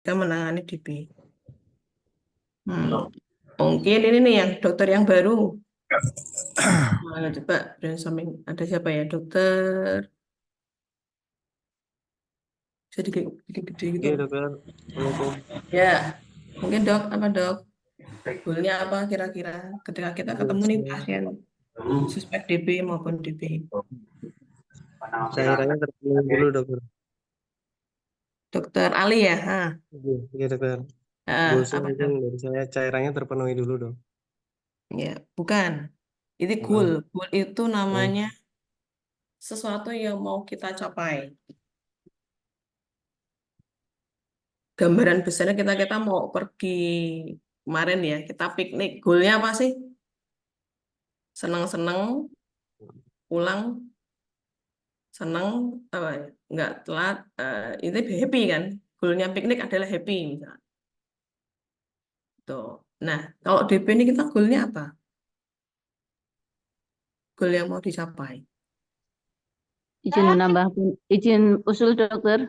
kita menangani DB. Mungkin ini nih yang dokter yang baru. Coba brainstorming. Ada siapa ya? Dokter. Bisa gede gitu. Oke, dokter. Assalamualaikum. Ya, mungkin dok, apa dok? Goalnya apa kira-kira ketika kita ketemu nih pasien suspek DB maupun DB? Cairannya terpenuhi dulu, dokter. Dokter Ali ya? Oke, dokter. Goalsnya Apa mungkin dok? dari saya cairannya terpenuhi dulu, dok. Ya, bukan. Ini goal. Oh, Goal itu oh. namanya sesuatu yang mau kita capai. Gambaran besarnya kita mau pergi kemarin ya, kita piknik. Goalnya apa sih? Senang-senang, pulang, senang, apa ya? Nggak telat. Ini happy kan? Goalnya piknik adalah happy misalnya. Tuh. Nah, kalau DP ini kita goalnya apa? Goal yang mau dicapai. Izin menambah, izin usul dokter.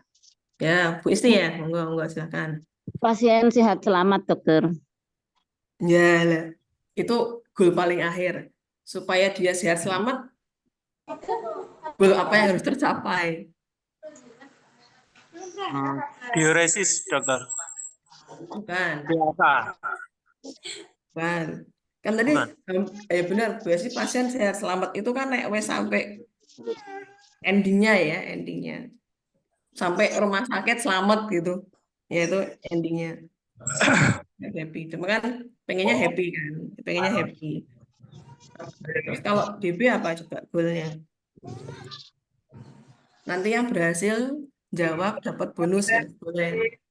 Ya, Bu Isti ya, monggo silakan. Pasien sehat selamat dokter. Ya lah, itu goal paling akhir. Supaya dia sehat selamat, goal apa yang harus tercapai? Diuresis, dokter. Bukan, Biasa. bukan. Kan tadi, benar, biasanya pasien sehat selamat itu kan naik wes sampai endingnya ya, endingnya. Sampai rumah sakit selamat gitu. Ya itu endingnya. Happy. Cuma kan pengennya happy kan, pengennya happy. Terus kalau DB apa coba goalnya? Nanti yang berhasil jawab dapat bonus ya, boleh.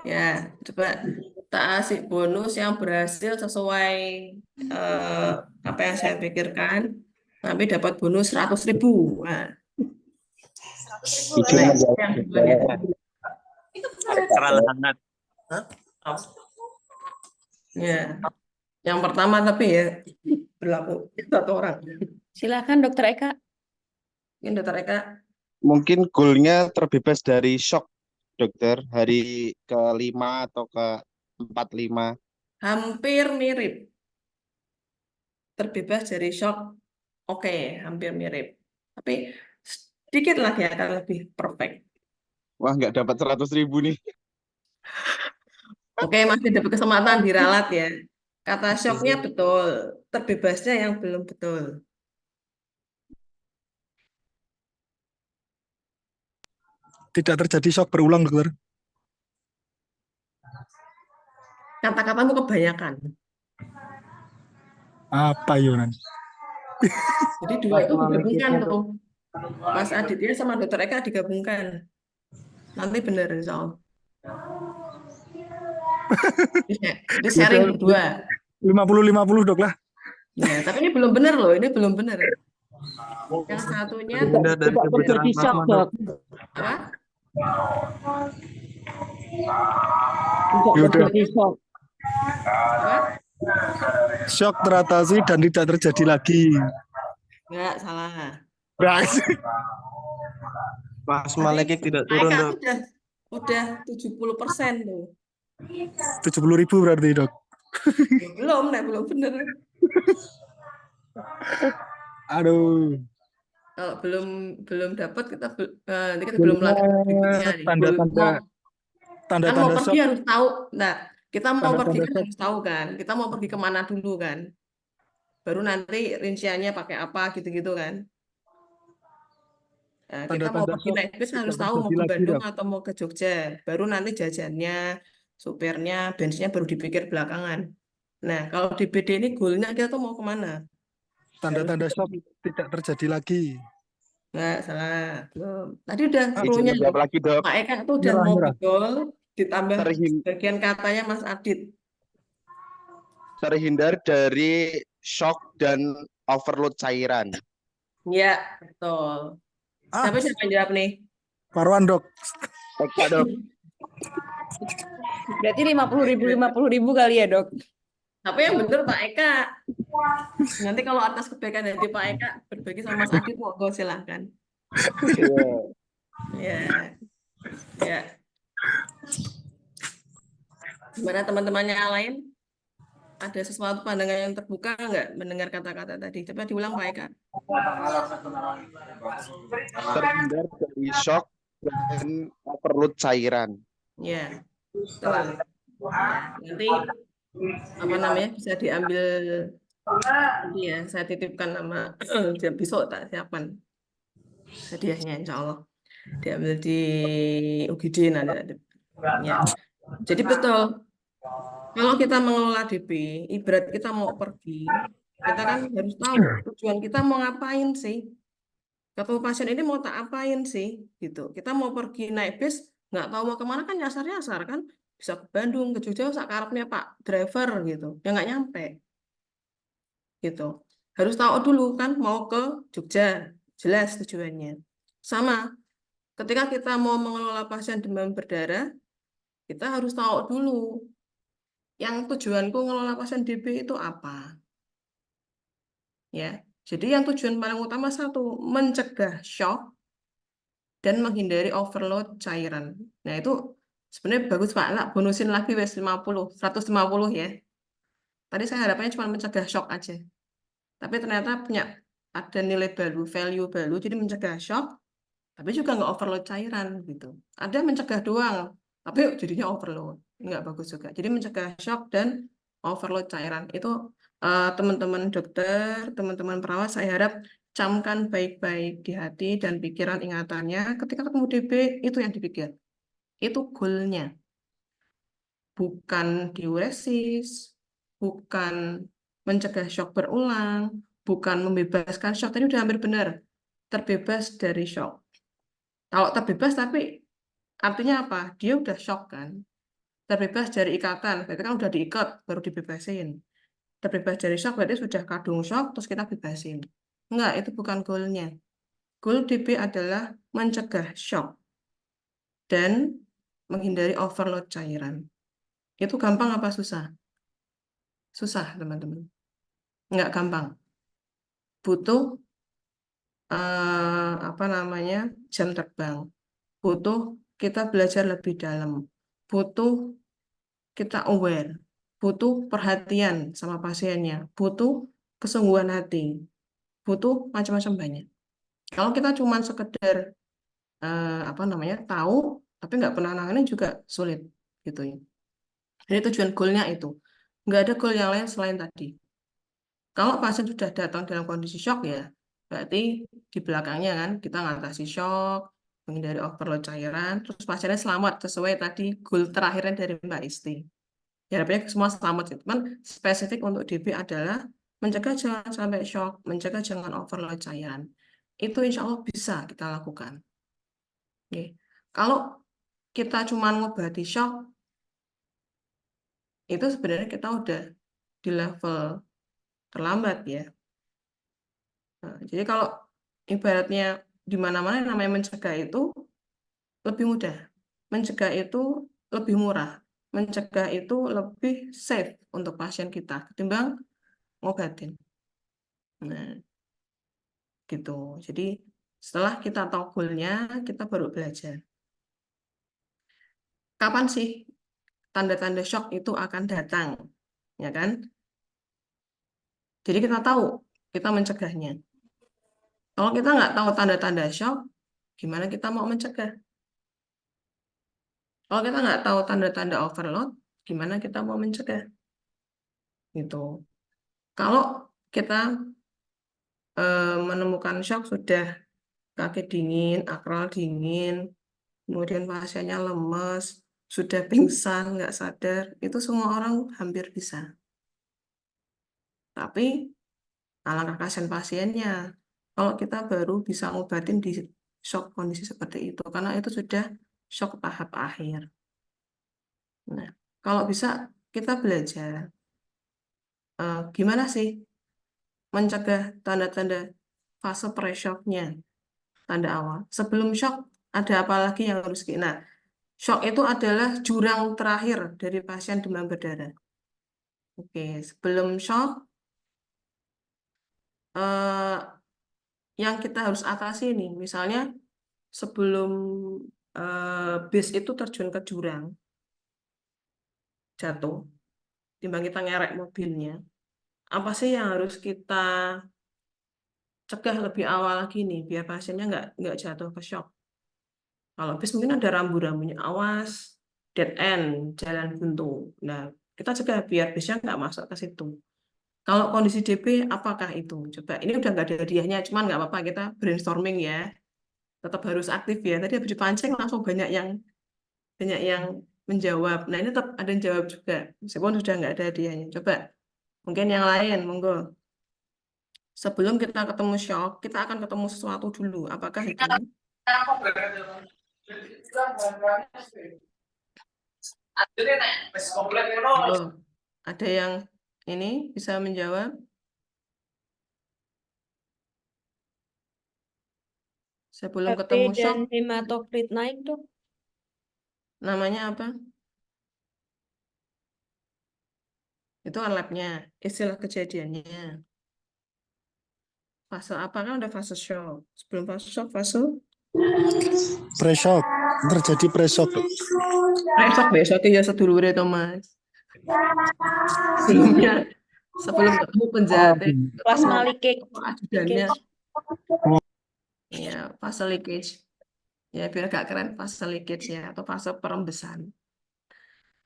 Ya, coba kita kasih bonus yang berhasil sesuai apa yang saya pikirkan. Tapi dapat bonus 100.000. Nah, Izin menjawab yang juga. duluan ya. Terlalu hangat. Ya, yang pertama tapi ya berlaku satu orang. Silakan dokter Eka. Ini dokter Eka. Mungkin goalnya terbebas dari shock, dokter, hari ke-5 atau ke-45. Hampir mirip. Terbebas dari shock, oke, hampir mirip. Tapi sedikit lagi akan lebih perfect. Wah, nggak dapat 100.000 nih. Oke, masih dapat kesempatan diralat ya. Kata shocknya betul, terbebasnya yang belum betul. Tidak terjadi shock berulang, dokter. Kata-katamu kebanyakan. Apa Yonan? Jadi dua itu digabungkan tuh. Mas Aditya sama Dokter Eka digabungkan. Nanti benar insya Allah. Jadi sharing berdua. 50-50 dok lah. Ya, tapi ini belum benar loh, ini belum benar. Yang satunya Tidak dari kebocoran Terjadi shock plasma, dok. apa? Tidak terjadi shock. Apa? Shock teratasi dan tidak terjadi lagi. Enggak, salah. plasma leukemia tidak Pak turun, Eka dok. udah 70% tuh. 70.000 berarti dok. Ya, belum bener. Aduh. Kalau belum dapat nanti kita belum lanjut berikutnya nih. Kan mau Tanda-tanda pergi shock. harus tahu. Nah, kita mau pergi Tanda-tanda kan shock. harus tahu kan. Kita mau pergi kemana dulu kan. Baru nanti rinciannya pakai apa gitu-gitu kan. Nah, kita mau Tanda-tanda pergi shock naik bis tidak harus tahu mau terjadi ke lagi Bandung dok. atau mau ke Jogja. Baru nanti jajannya, supirnya, bensinnya baru dipikir belakangan. Nah, kalau di BD ini goalnya kita tuh mau kemana? Tanda-tanda shock tidak terjadi lagi. Nggak, salah. Belum. Tadi udah Izin clue-nya loh. menjawab lagi, dok. Pak Eka tuh udah Nyerah, mau nyerah. betul, ditambah Terhin- bagian katanya Mas Adit. Terhindar dari shock dan overload cairan. Ya, betul. Siapa yang jawab nih? Parwan dok. Eka, dok. Berarti 50.000 kali ya dok. Tapi yang bener Pak Eka. Nanti kalau atas kebaikan hati Pak Eka berbagi sama Mas Adit, monggo silahkan. Iya. Ya, ya. Gimana teman-temannya yang lain? Ada sesuatu pandangan yang terbuka nggak mendengar kata-kata tadi? Coba diulang Pak Eka. Terhindar dari shock dan overload cairan. Ya, betul. Ya, nanti apa namanya bisa diambil nanti ya. Saya titipkan nama besok tak siapkan hadiahnya Insya Allah diambil di UGD nanti. Ya, jadi betul. Kalau kita mengelola DP, ibarat kita mau pergi, kita kan harus tahu tujuan kita mau ngapain sih. Ketemu pasien ini mau tak apain sih, gitu. Kita mau pergi naik bis, nggak tahu mau kemana kan nyasar-nyasar kan. Bisa ke Bandung, ke Jogja, sakarepnya Pak driver gitu. Ya nggak nyampe, gitu. Harus tahu dulu kan mau ke Jogja, jelas tujuannya. Sama, ketika kita mau mengelola pasien demam berdarah, kita harus tahu dulu yang tujuanku ngelola pasien DB itu apa. Ya, jadi yang tujuan paling utama satu, mencegah shock dan menghindari overload cairan. Nah, itu sebenarnya bagus Pak. Nak bonusin lagi wes 150 ya. Tadi saya harapannya cuma mencegah shock aja. Tapi ternyata punya ada nilai value baru, jadi mencegah shock, tapi juga nggak overload cairan gitu. Ada mencegah doang, tapi jadinya overload. Nggak bagus juga. Jadi mencegah shock dan overload cairan. Itu teman-teman dokter, teman-teman perawat, saya harap camkan baik-baik di hati dan pikiran ingatannya. Ketika ketemu DB, itu yang dipikir. Itu goalnya. Bukan diuresis, bukan mencegah shock berulang, bukan membebaskan shock. Tadi udah hampir benar. Terbebas dari shock. Kalau terbebas tapi artinya apa? Dia udah shock kan? Terbebas dari ikatan, berarti kan udah diikat, baru dibebasin. Terbebas dari shock berarti sudah kadung shock, terus kita bebasin. Enggak, itu bukan goalnya. Goal DB adalah mencegah shock dan menghindari overload cairan. Itu gampang apa susah? Susah, teman-teman. Enggak gampang. Butuh apa namanya jam terbang. Butuh kita belajar lebih dalam. Butuh kita aware. Butuh perhatian sama pasiennya. Butuh kesungguhan hati. Butuh macam-macam banyak. Kalau kita cuma sekedar apa namanya tahu tapi nggak pernah nangani juga sulit gitu ya. Jadi tujuan goalnya itu nggak ada goal yang lain selain tadi. Kalau pasien sudah datang dalam kondisi shock ya berarti di belakangnya kan kita ngatasi shock, menghindari overload cairan, terus pasiennya selamat sesuai tadi goal terakhirnya dari Mbak Isti. Ya harapannya semua selamat sih. Cuman spesifik untuk DB adalah mencegah jangan sampai shock, mencegah jangan overload cairan. Itu insya Allah bisa kita lakukan. Oke. Kalau kita cuma ngobati shock, itu sebenarnya kita udah di level terlambat ya. Nah, jadi kalau ibaratnya di mana-mana yang namanya mencegah itu lebih mudah. Mencegah itu lebih murah. Mencegah itu lebih safe untuk pasien kita ketimbang ngobatin. Nah, gitu. Jadi setelah kita tahu goalnya, kita baru belajar. Kapan sih tanda-tanda shock itu akan datang? Ya kan? Jadi kita tahu, kita mencegahnya. Kalau kita nggak tahu tanda-tanda shock, gimana kita mau mencegah? Kalau kita nggak tahu tanda-tanda overload, gimana kita mau mencegah? Gitu. Kalau kita menemukan shock sudah kaki dingin, akral dingin, kemudian pasiennya lemes, sudah pingsan, nggak sadar, itu semua orang hampir bisa. Tapi alangkah kasihan pasiennya kalau kita baru bisa ngobatin di shock kondisi seperti itu, karena itu sudah shock tahap akhir. Nah, kalau bisa kita belajar gimana sih mencegah tanda-tanda fase pre-shocknya, tanda awal. Sebelum shock, ada apa lagi yang harus kita... Nah, shock itu adalah jurang terakhir dari pasien demam berdarah. Oke, sebelum shock, yang kita harus atasi nih. Misalnya sebelum bis itu terjun ke jurang, jatuh, timbang kita ngerek mobilnya. Apa sih yang harus kita cegah lebih awal lagi nih, biar pasiennya nggak jatuh ke shock. Kalau bis mungkin ada rambu-rambunya, awas, dead end, jalan buntu. Nah, kita cegah biar bisnya nggak masuk ke situ. Kalau kondisi DP, apakah itu? Coba, ini udah nggak ada hadiahnya, cuman nggak apa-apa, kita brainstorming ya. Tetap harus aktif ya. Tadi habis dipancing langsung banyak yang menjawab. Nah, ini tetap ada yang jawab juga, meskipun sudah nggak ada hadiahnya. Coba, mungkin yang lain, monggo. Sebelum kita ketemu shock, kita akan ketemu sesuatu dulu. Apakah itu? Halo, ada yang ini bisa menjawab? Sebelum HP ketemu shock, dan hematokrit naik, Dok. namanya apa? Itu kan labnya, istilah kejadiannya. Fase apa kan udah fase shock. Sebelum fase shock, fase Pre-shock. Terjadi pre-shock, Dok. shock besoknya ya sedulure to Mas. Sebelumnya sebelum ketemu penjahatnya, Plasma ketemu leakage. ajudannya, ya fase leakage. Ya biar agak keren, fase leakage ya atau fase perembesan.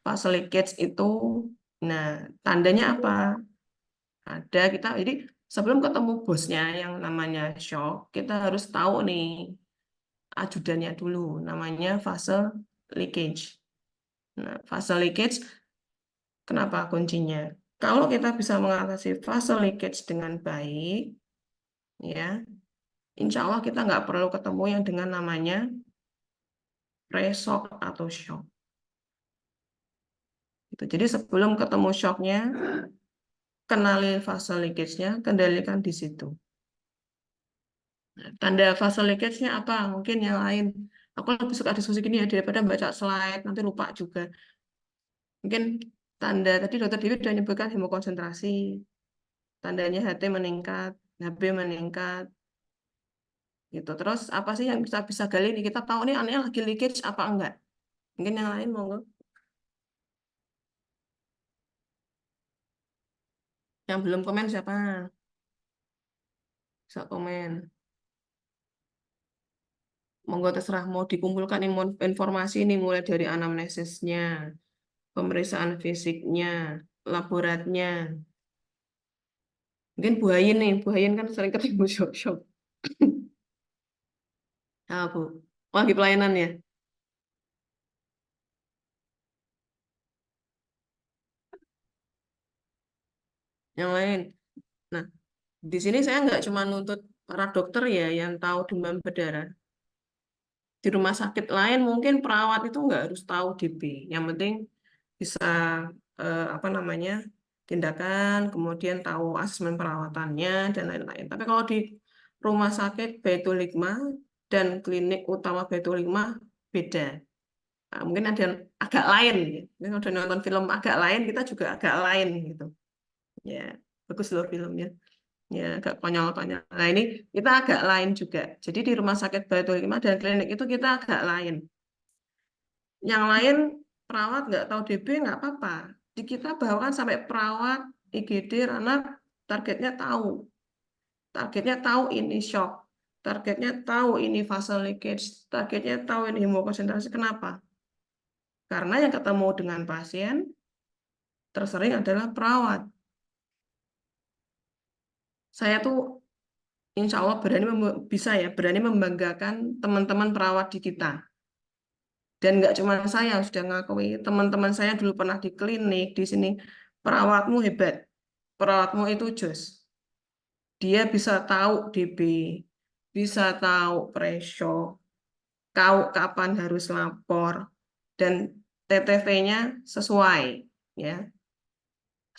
Fase leakage itu, nah tandanya apa? Ada kita, jadi sebelum ketemu bosnya yang namanya shock, kita harus tahu nih ajudannya dulu, namanya fase leakage. Nah, fase leakage, kenapa kuncinya? Kalau kita bisa mengatasi fase leakage dengan baik, ya, insya Allah kita nggak perlu ketemu yang dengan namanya pre-shock atau shock. Gitu. Jadi sebelum ketemu shocknya, kenali fase leakage-nya, kendalikan di situ. Nah, tanda fase leakage-nya apa? Mungkin yang lain. Aku lebih suka diskusi gini ya, daripada baca slide, nanti lupa juga. Mungkin tanda, tadi dokter Dewi sudah menyebutkan hemokonsentrasi. Tandanya HT meningkat, HB meningkat. Gitu. Terus apa sih yang bisa gali nih? Kita tahu nih anaknya lagi leakage apa enggak? Mungkin yang lain monggo. Yang belum komen siapa? Bisa komen. Monggo terserah mau dikumpulkan informasi ini mulai dari anamnesisnya, pemeriksaan fisiknya, laboratnya. Mungkin Bu Hayin nih, Bu Hayin kan sering ketemu shop-shop. Ah, Bu. Oh, lagi pelayanan ya? Yang lain. Nah, di sini saya nggak cuma nuntut para dokter ya yang tahu demam berdarah. Di rumah sakit lain mungkin perawat itu nggak harus tahu DB. Yang penting bisa apa namanya tindakan, kemudian tahu asesmen perawatannya dan lain-lain. Tapi kalau di rumah sakit Baitul Hikmah dan klinik utama Baitul Hikmah beda. Nah, mungkin ada yang agak lain. Mungkin kalau udah nonton film agak lain, kita juga agak lain gitu. Ya, bagus loh filmnya. Ya, agak konyol-konyol. Nah, ini kita agak lain juga. Jadi di rumah sakit Baitul Hikmah dan klinik itu kita agak lain. Yang lain perawat nggak tahu DB nggak apa-apa. Di kita bahkan sampai perawat IGD anak targetnya tahu ini shock, targetnya tahu ini fase leakage, targetnya tahu ini hemokonsentrasi. Kenapa? Karena yang ketemu dengan pasien tersering adalah perawat. Saya tuh insya Allah bisa ya berani membanggakan teman-teman perawat di kita. Dan nggak cuma saya sudah ngakui, teman-teman saya dulu pernah di klinik di sini, perawatmu hebat, perawatmu itu jos. Dia bisa tahu DB, bisa tahu pressure, tahu kapan harus lapor, dan TTV-nya sesuai. Ya,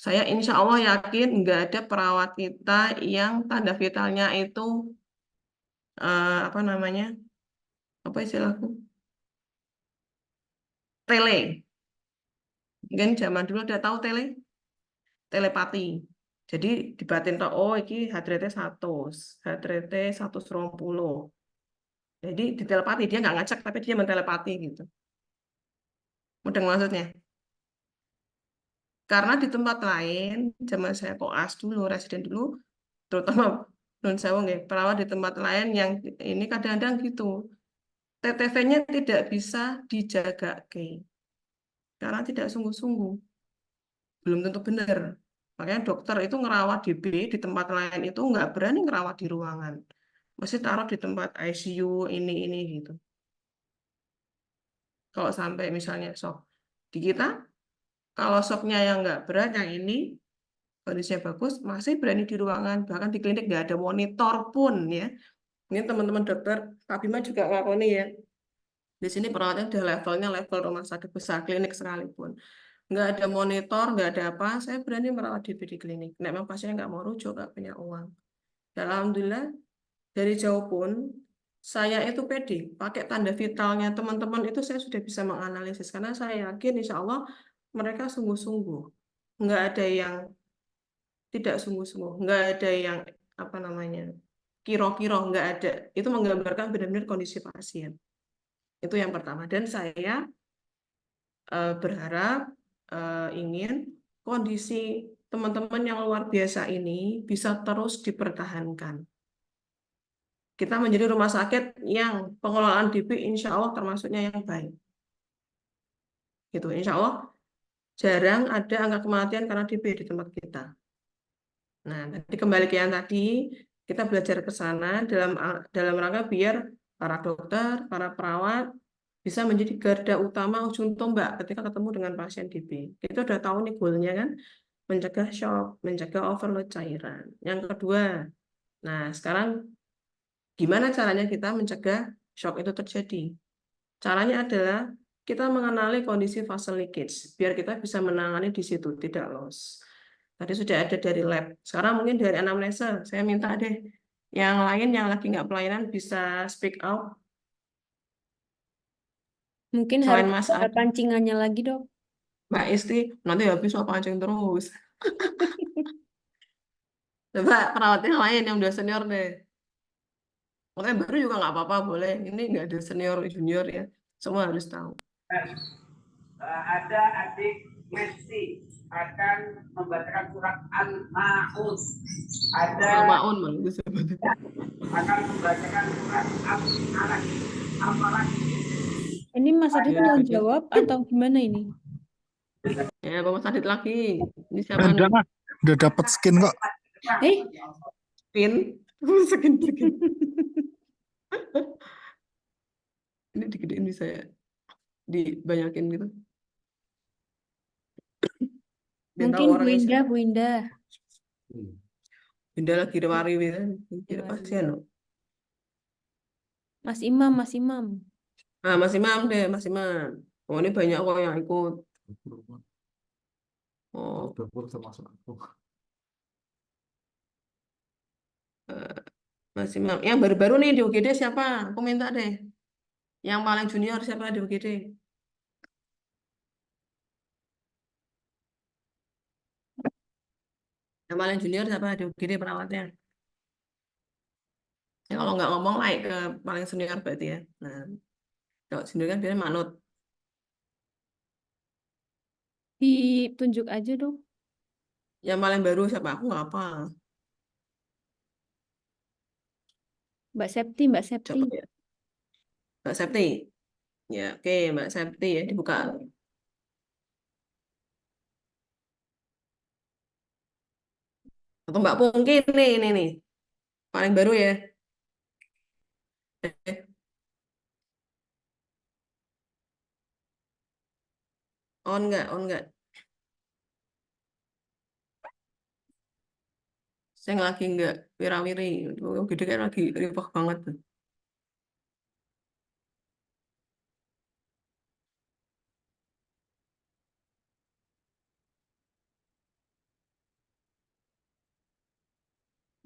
saya insya Allah yakin nggak ada perawat kita yang tanda vitalnya itu apa namanya, apa istilahku, tele. Mungkin zaman dulu udah tahu telepati. Jadi dibatin tok, oh iki heart rate 120. Jadi ditelepati, dia nggak ngecek tapi dia mentelepati gitu. Mudeng maksudnya. Karena di tempat lain, zaman saya koas dulu, residen dulu, terutama non sewu nggih, perawat di tempat lain yang ini kadang-kadang gitu. TTV-nya tidak bisa dijaga karena tidak sungguh-sungguh. Belum tentu benar. Makanya dokter itu ngerawat DB di tempat lain itu nggak berani ngerawat di ruangan. Mesti taruh di tempat ICU ini gitu. Kalau sampai misalnya shock. Di kita, kalau shocknya yang nggak berat, yang ini kondisinya bagus, masih berani di ruangan. Bahkan di klinik nggak ada monitor pun ya. Ini teman-teman dokter, Kak Bima juga ngakoni ya. Di sini perawatnya udah levelnya level rumah sakit besar, klinik sekalipun. Nggak ada monitor, nggak ada apa, saya berani merawat DB di klinik. Nah, memang pasien nggak mau rujuk, nggak punya uang. Dan alhamdulillah, dari jauh pun, saya itu pede. Pakai tanda vitalnya teman-teman itu saya sudah bisa menganalisis. Karena saya yakin insya Allah mereka sungguh-sungguh. Nggak ada yang tidak sungguh-sungguh. Nggak ada yang, apa namanya, kiro-kiro, nggak ada. Itu menggambarkan benar-benar kondisi pasien. Itu yang pertama. Dan saya berharap ingin kondisi teman-teman yang luar biasa ini bisa terus dipertahankan. Kita menjadi rumah sakit yang pengelolaan DB insya Allah termasuknya yang baik. Gitu, insya Allah jarang ada angka kematian karena DB di tempat kita. Nah, tadi kembali ke yang tadi, kita belajar ke sana dalam rangka biar para dokter, para perawat bisa menjadi garda utama ujung tombak ketika ketemu dengan pasien DB. Kita udah tahu nih goalnya kan, mencegah shock, mencegah overload cairan. Yang kedua, nah sekarang gimana caranya kita mencegah shock itu terjadi? Caranya adalah kita mengenali kondisi fase leakage, biar kita bisa menangani di situ, tidak loss. Tadi sudah ada dari lab. Sekarang mungkin dari anamnesa, saya minta deh yang lain yang lagi nggak pelayanan bisa speak out. Mungkin Selain harus Mas ada Adi, pancingannya lagi, Dok. Mbak Isti, nanti habis mau pancing terus. Coba perawat yang lain yang udah senior deh. Makanya baru juga nggak apa-apa, boleh. Ini nggak ada senior, junior ya. Semua harus tahu. Ada adik Messi akan membacakan surat Al-Maun. Ada Al-Maun malah itu sebetulnya. akan membacakan surat Al-Alaq. Ini Mas Adit Ya, mau betul. jawab atau gimana ini? Ya, Bapak Sadit lagi. Ini siapa nih? Udah, Mas. Udah dapat skin kok. Eh, Pin. Sekin. Ini digedein bisa ya? Dibanyakin gitu. Biar tahu mungkin Bu orangnya Indah, siapa. Bu Indah. Benda lagi rewari gitu. Tidak pasien. Mas Imam, Mas Imam. Nah, Mas Imam deh, Mas Imam. Oh, ini banyak kok yang ikut. Oh, Mas Imam. Yang baru-baru nih di UGD siapa? Aku minta deh. Yang paling junior siapa di UGD? Yang paling junior siapa di UGD perawatnya? Ya, kalau nggak ngomong naik ke paling senior berarti ya. Nah, kalau senior kan biasanya manut. Ditunjuk aja dong. Yang paling baru siapa? Aku nggak apa. Mbak Septi, Mbak Septi. Coba ya. Mbak Septi. Ya, oke, Mbak Septi ya dibuka. Atau Mbak Pungki nih. Paling baru ya. Eh, on nggak. Saya lagi nggak wirawiri. Gede kan lagi ribah banget tuh.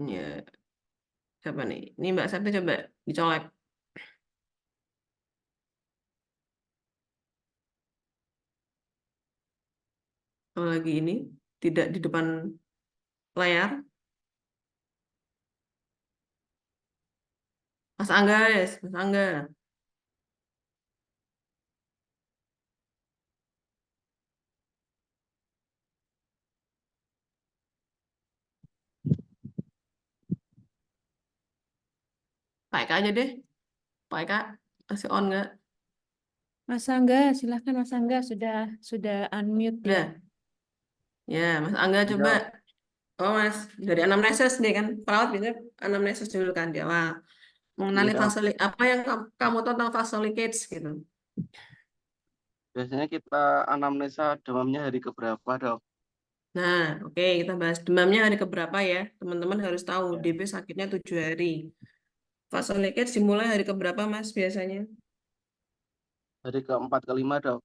Ya, siapa nih? Ini Mbak Septi coba dicolek. Kalau lagi ini tidak di depan layar. Mas Angga, yes, Mas Angga. Pak Eka aja deh. Pak Eka masih on nggak? Mas Angga, silahkan Mas Angga sudah unmute ya. Udah. Ya, Mas Angga coba. Oh Mas, dari anamnesis nih kan. Perawat biasanya anamnesis dulu kan dia. Wah, mengenali Iya, Dok. fase apa yang kamu tahu tentang fase leakage gitu. Biasanya kita anamnesa demamnya hari keberapa, Dok? Nah, oke, kita bahas demamnya hari keberapa ya. Teman-teman harus tahu Ya. DP sakitnya 7 hari. Fase leakage dimulai hari keberapa Mas biasanya? Hari keempat kelima, Dok.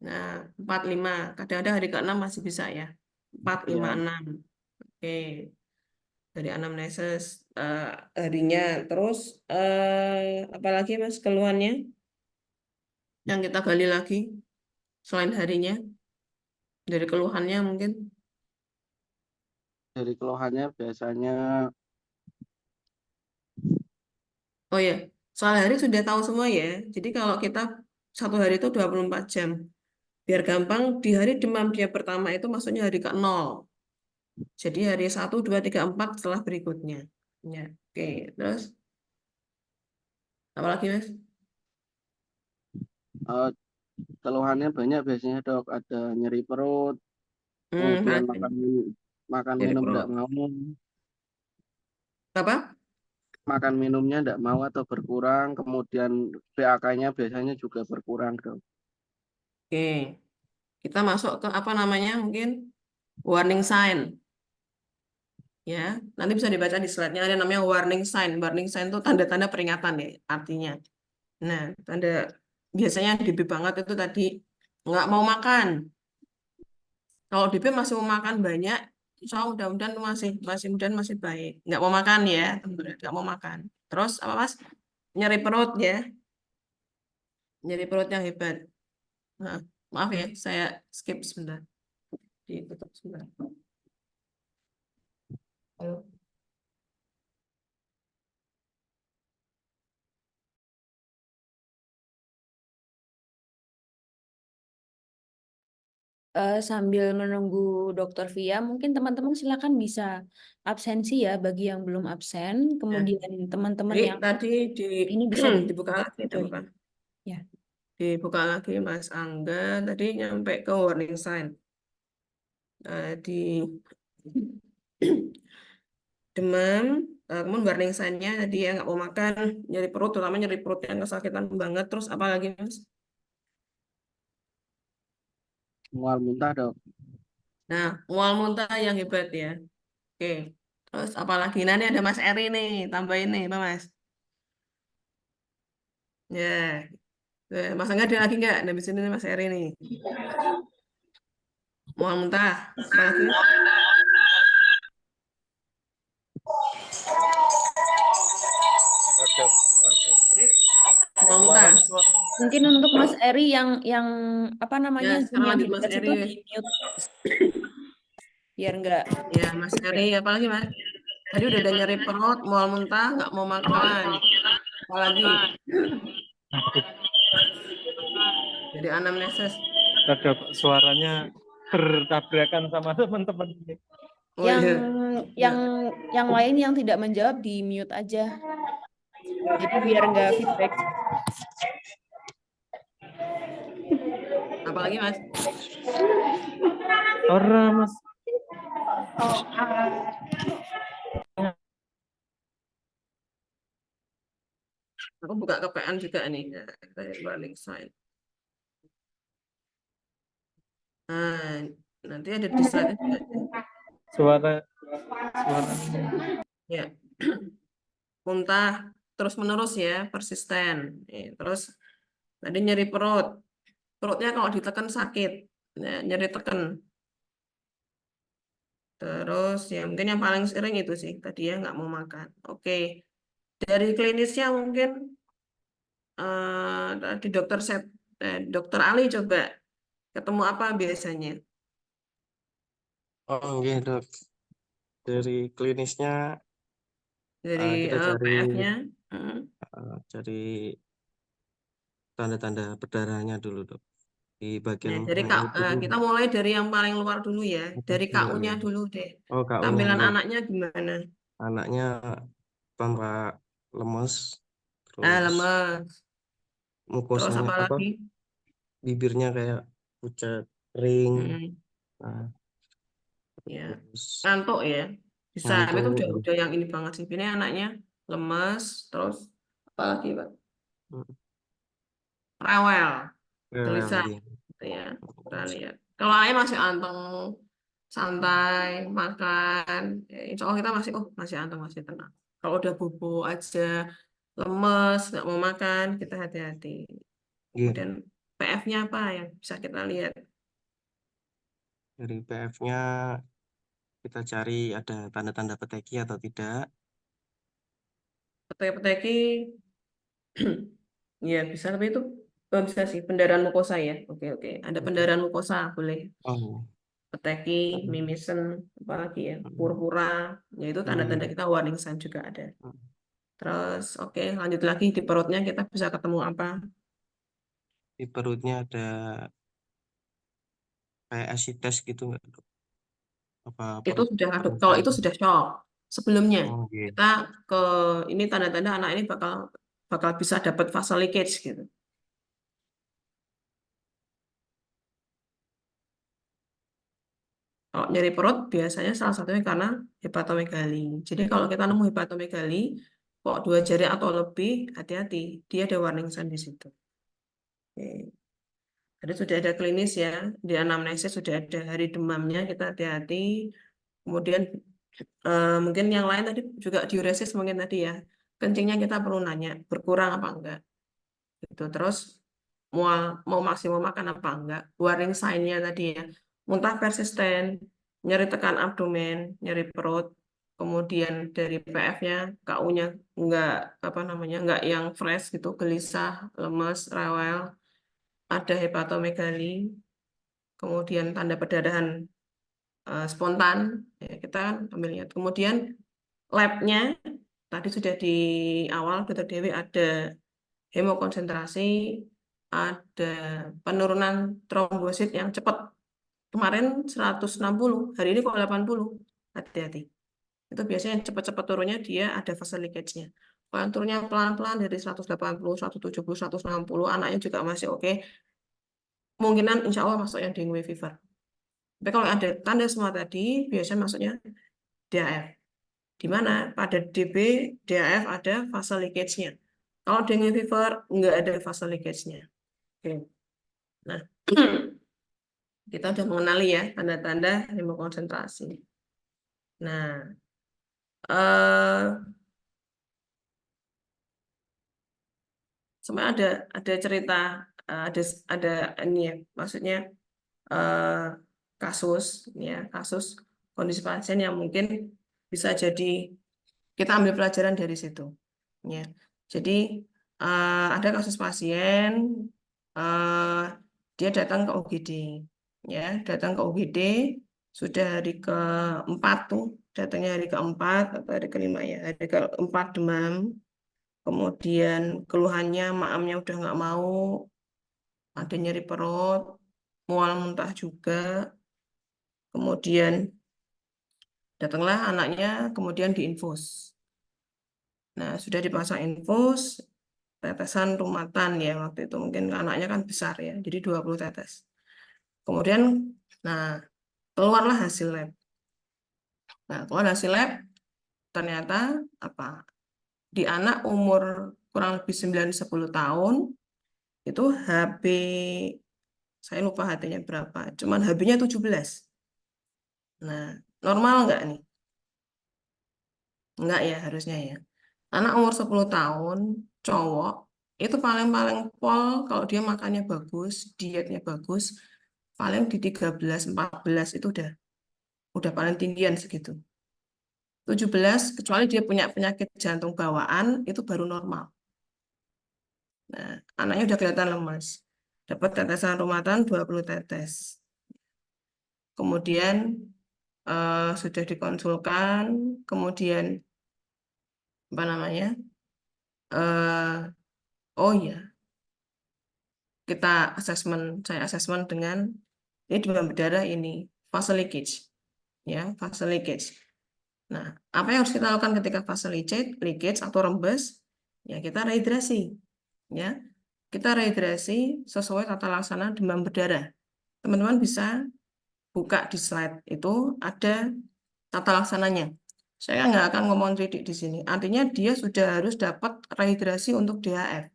Nah, 4, 5. Kadang-kadang hari ke-6 masih bisa ya. 4, 5, Ya. 6. Oke. Dari anamnesis harinya. Terus apalagi Mas keluhannya yang kita gali lagi selain harinya? Dari keluhannya mungkin. Dari keluhannya biasanya Oh ya, soal hari sudah tahu semua ya. Jadi kalau kita satu hari itu 24 jam. Biar gampang, di hari demam dia pertama itu maksudnya hari ke-0. Jadi hari 1, 2, 3, 4 setelah berikutnya. Ya, oke. Terus, apa lagi Mas? eh, keluhannya banyak biasanya, Dok. Ada nyeri perut, kemudian Apalagi? makan Nyeri minum perut. tidak mau, Apa? makan minumnya tidak mau atau berkurang, kemudian PAK-nya biasanya juga berkurang, Dok. Oke. Kita masuk ke apa namanya mungkin warning sign. Ya, nanti bisa dibaca di slide-nya ada namanya warning sign. Warning sign itu tanda-tanda peringatan ya artinya. Nah, tanda biasanya DB banget itu tadi nggak mau makan. Kalau DB masih mau makan banyak, insya Allah mudah-mudahan mudah-mudahan masih baik. Nggak mau makan ya, teman-teman. Nggak mau makan. Terus apa Mas? Nyeri perut ya, nyeri perut yang hebat. Nah, maaf ya, saya skip sebentar. Ditutup sebentar. Halo. Sambil menunggu Dokter Via, mungkin teman-teman silakan bisa absensi ya bagi yang belum absen. Kemudian teman-teman Jadi yang tadi ini bisa dibuka lagi, join. dibuka. Ya. Dibuka lagi Mas Angga tadi nyampe ke warning sign. Di demam, kemudian warning sign-nya tadi ya nggak mau makan, nyeri perut, terutama nyeri perut yang kesakitan banget. Terus apa lagi Mas? Mual muntah, Dok. Nah, mual muntah yang hebat ya. Oke. Terus apa lagi? Nah, ini ada Mas Eri nih, tambahin nih, Pak Mas. Ya, Mas Angga ada lagi nggak? Nah, di sini nih Mas Eri nih. Mual muntah, apa lagi? Mual muntah. Mungkin untuk Mas Eri yang apa namanya Ya, Zoom sekarang yang lanjut di Mas dekat Eri. situ di mute biar enggak. Ya, Mas Eri, apa lagi Mas? Tadi udah ada nyeri perut, mual muntah, nggak mau makan. Apa lagi? Jadi anamnesis. Ada suaranya bertabrakan sama teman-teman. Oh Yang iya. yang yang lain yang tidak menjawab di mute aja. Jadi biar enggak feedback. Apa lagi Mas? Orang Mas. Aku buka KPN juga nih. Ya, warning sign. Nah, nanti ada di slide juga. Suara. Ya. Muntah terus menerus ya, persisten. Terus tadi nyeri perut. Perutnya kalau ditekan sakit. Ya, nyeri tekan. Terus ya mungkin yang paling sering itu sih tadi ya nggak mau makan. Oke. Dari klinisnya mungkin tadi dokter Ali coba ketemu apa biasanya? Oh, iya, Dok. Dari klinisnya Dari kita cari PF-nya. cari tanda-tanda perdarahannya dulu, Dok. Di Nah, bagian dari kita mulai dari yang paling luar dulu ya. Dari KU-nya dulu deh. Oh, KU-nya Tampilan dulu. anaknya gimana? Anaknya tampak lemes, Ah, terus lemes. Terus mukosanya apa lagi? bibirnya kayak pucat, kering. Mm-mm. Nah, Ya, terus ngantuk ya. Bisa, itu ngantuk. udah yang ini banget sih. Ini anaknya lemes, terus apa lagi, Pak? Rewel, gelisah, Iya. gitu ya. Kita lihat. Kalau ayah masih anteng, santai, makan, ya, insya Allah kita masih anteng, masih tenang. Kalau udah bubuk aja, lemes, nggak mau makan, kita hati-hati. Iya. Kemudian PF-nya apa yang bisa kita lihat? Dari PF-nya kita cari ada tanda-tanda peteki atau tidak. Peteki, ya bisa, tapi itu bisa sih pendarahan mukosa ya. Oke, oke. Ada pendarahan mukosa, boleh. Oh, Peteki, mimisen, apalagi ya, purpura, ya itu tanda-tanda kita warning sign juga ada. Terus, oke, lanjut lagi di perutnya kita bisa ketemu apa? di perutnya ada kayak asites gitu nggak, Dok? Apa Itu perut sudah ada, kalau perutnya? itu sudah shock. Sebelumnya Oh, iya. kita ke ini tanda-tanda anak ini bakal bakal bisa dapat fase leakage gitu. Kalau nyeri perut biasanya salah satunya karena hepatomegali. Jadi kalau kita nemu hepatomegali kok 2 jari atau lebih, hati-hati, dia ada warning sign di situ. Oke. Jadi sudah ada klinis ya, di anamnesis sudah ada hari demamnya, kita hati-hati. Kemudian mungkin yang lain tadi juga diuresis mungkin tadi ya, kencingnya kita perlu nanya berkurang apa enggak. Gitu. Terus mau maksimum makan apa enggak, warning sign-nya tadi ya, muntah persisten, nyeri tekan abdomen, nyeri perut, kemudian dari PF-nya, KU-nya enggak apa namanya, enggak yang fresh gitu, gelisah, lemes, rewel, ada hepatomegali, kemudian tanda perdarahan spontan, ya, kita kan ambil lihat. Kemudian lab-nya tadi sudah di awal Dr. Dewi ada hemokonsentrasi, ada penurunan trombosit yang cepat. Kemarin 160, hari ini kok 80. Hati-hati. Itu biasanya yang cepat-cepat turunnya dia ada fase leakage-nya. Kalau yang turunnya pelan-pelan dari 180, 170, 160, anaknya juga masih oke. Kemungkinan insya Allah masuk yang dengue fever. Tapi kalau ada tanda semua tadi, biasanya masuknya DAF. Di mana pada DB, DAF ada fase leakage-nya. Kalau dengue fever, nggak ada fase leakage-nya. Oke. Nah, kita udah mengenali ya tanda-tanda hemokonsentrasi. Nah, sebenarnya ada cerita, ada ini ya, maksudnya kasus kondisi pasien yang mungkin bisa jadi kita ambil pelajaran dari situ. Ya, jadi ada kasus pasien dia datang ke UGD, ya datang ke UGD sudah hari keempat tuh, datangnya hari keempat atau hari kelima ya, hari keempat demam, kemudian keluhannya maamnya udah nggak mau, ada nyeri perut, mual muntah juga, kemudian datanglah anaknya, kemudian diinfus. Nah, sudah dipasang infus, tetesan rumatan ya waktu itu, mungkin anaknya kan besar ya, jadi 20 tetes. Kemudian, nah keluarlah hasil lab. Nah, keluar hasil lab, ternyata apa? Di anak umur kurang lebih 9-10 tahun, itu HB, saya lupa HT-nya berapa, cuman HB-nya 17. Nah, normal nggak nih? Enggak ya, harusnya ya. Anak umur 10 tahun, cowok, itu paling-paling pol kalau dia makannya bagus, dietnya bagus, paling di 13-14 itu udah paling tinggian segitu. 17, kecuali dia punya penyakit jantung bawaan, itu baru normal. Nah, anaknya udah kelihatan lemas. Dapat tetesan rumatan 20 tetes. Kemudian sudah dikonsulkan, kemudian apa namanya? Oh ya, kita saya asesmen dengan ini demam berdarah ini fase leakage, ya fase leakage. Nah, apa yang harus kita lakukan ketika fase leakage atau rembes? Ya kita rehidrasi, ya kita rehidrasi sesuai tata laksana demam berdarah. Teman-teman bisa buka di slide itu ada tata laksananya. Saya nggak akan ngomong titik di sini. Artinya dia sudah harus dapat rehidrasi untuk DHF,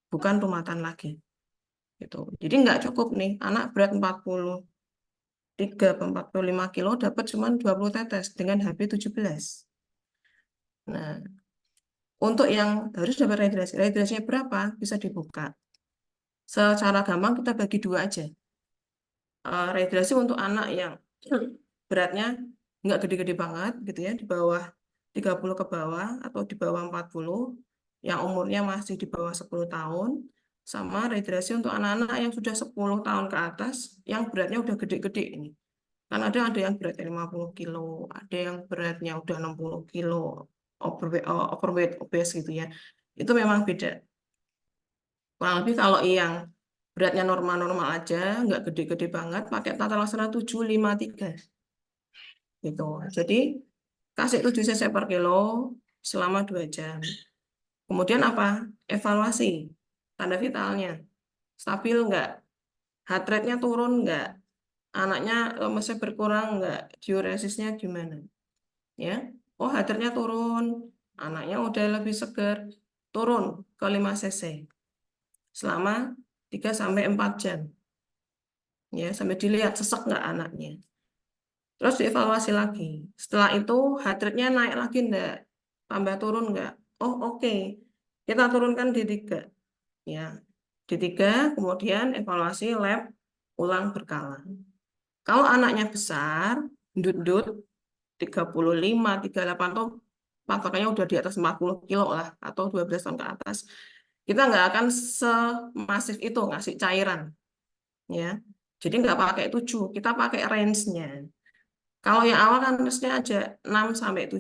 bukan rumatan lagi. Gitu. Jadi nggak cukup nih, anak berat 43-45 kilo dapat cuma 20 tetes dengan HB17. Nah, untuk yang harus dapat rehidrasinya berapa? Bisa dibuka. Secara gampang kita bagi dua aja. Rehidrasi untuk anak yang beratnya nggak gede-gede banget gitu ya, di bawah 30 ke bawah atau di bawah 40, yang umurnya masih di bawah 10 tahun, sama rehidrasi untuk anak-anak yang sudah 10 tahun ke atas, yang beratnya udah gede-gede ini. Kan ada yang beratnya 50 kilo, ada yang beratnya udah 60 kilo, overweight, obese gitu ya. Itu memang beda. Kurang lebih kalau yang beratnya normal-normal aja, nggak gede-gede banget, pakai tata laksana 753. Gitu. Jadi kasih 7 cc per kilo selama 2 jam. Kemudian apa? Evaluasi tanda vitalnya. Stabil nggak? Heart rate-nya turun nggak? Anaknya masih berkurang nggak? Diuresisnya gimana? Ya, oh heart rate-nya turun, anaknya udah lebih segar, turun ke 5 cc selama 3-4 jam. Ya, sampai dilihat sesek nggak anaknya. Terus dievaluasi lagi. Setelah itu heart rate-nya naik lagi enggak? Tambah turun enggak? Oh, oke. Kita turunkan di 3. Ya. Di 3, kemudian evaluasi lab ulang berkala. Kalau anaknya besar, ndut-ndut 35, 38 atau patokannya udah di atas 40 kilo lah atau 12 tahun ke atas. Kita nggak akan semasif itu ngasih cairan. Ya. Jadi nggak pakai 7, kita pakai range-nya. Kalau yang awal kan range-nya aja 6-7.